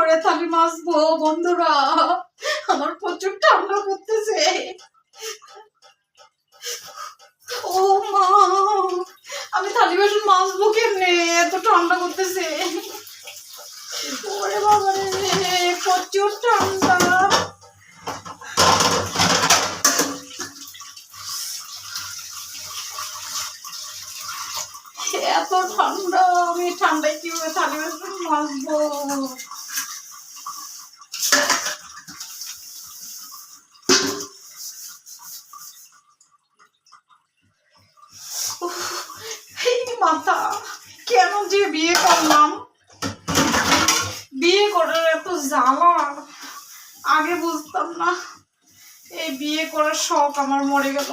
করে থালি মাজবো বন্ধুরা, আমার প্রচুর ঠান্ডা করতেছে। ও মা, আমি থালি বাসন মাজবো কেমনে, এত ঠান্ডা করতেছে। ওরে বাবা রে, প্রচুর ঠান্ডা। এত ঠান্ডা, আমি ঠান্ডায় কিভাবে থালি বাসন মাজবো। মাথা, কেন যে বিয়ে করলাম, বিয়ে করার এত জ্বালা, আগে বুঝতাম না। এই বিয়ে করার শখ আমার মরে গেল।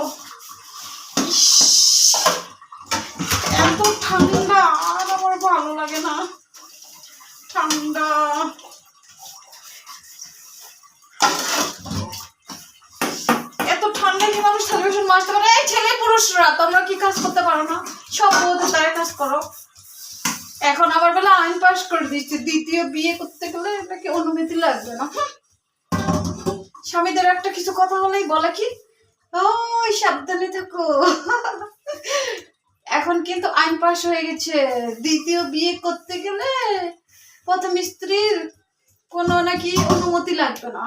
এত ঠান্ডা আর আমার ভালো লাগে না, ঠান্ডা। এত ঠান্ডায় কি মানুষ থালি বাসন মাজতে পারে? এই ছেলে পুরুষরা তোমরা কি কাজ করতে পারো না? সব বউদের তাই কাজ করো। এখন আবার বেলা আইন পাস করে দিচ্ছে, দ্বিতীয় বিয়ে করতে গেলে এটাকে অনুমতি লাগবে না। স্বামীদের একটা কিছু কথা হলেই বলে কি, ওই সাবধানে থাকো। এখন কিন্তু আইন পাস হয়ে গেছে, দ্বিতীয় বিয়ে করতে গেলে প্রথম স্ত্রীর কোনো নাকি অনুমতি লাগবে না।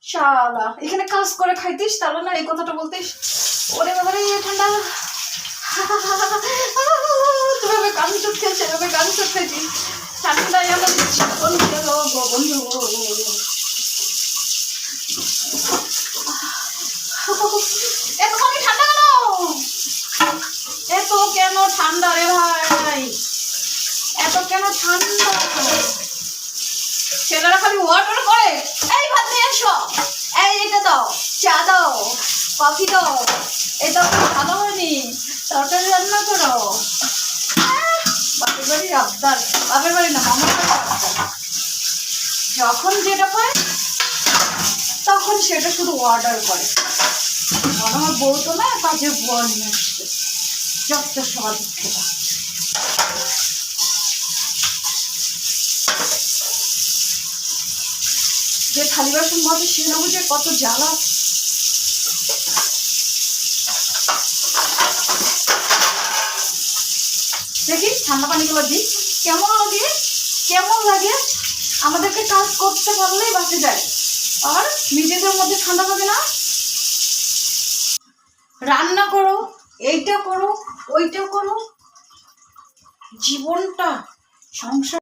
শালা, এখানে কাজ করে খাইতিস তাহলে না এই কথাটা বলতিস। ওরে বাবারে ঠান্ডা, তুই গান চুট খেয়েছে, এভাবে গান চুট খেয়েছি, ঠান্ডায় আমার বন্ধু। এত কমই ঠান্ডা কেন, এত কেন ঠান্ডা রে ভাই, এত কেন ঠান্ডা? ছেলেরা খালি ওয়াটার করে, এই ভাত নিয়ে এসো, এই এটা দাও, চা দাও, কফি দাও, এটা ভালো হয়নি, তরকারি রান্না করো। বাপের বাড়ির আবদার, বাপের বাড়ি না আমার যখন যেটা পায় তখন সেটা শুধু অর্ডার করে। আমার বউ তো না কাজের বর নিয়ে আসছে, যত সবার দুঃখটা। যে থালি বাসন মাজে সে না বুঝে কত জ্বালা। দেখি ঠান্ডা পানিগুলো দিই, কেমন লাগে, কেমন লাগে। আমাদেরকে কাজ করতে পারলেই বাঁচে যায়, আর নিজেদের মধ্যে ঠান্ডা লাগে না। রান্না করো, এইটা করো, ওইটা করো, জীবনটা সংসার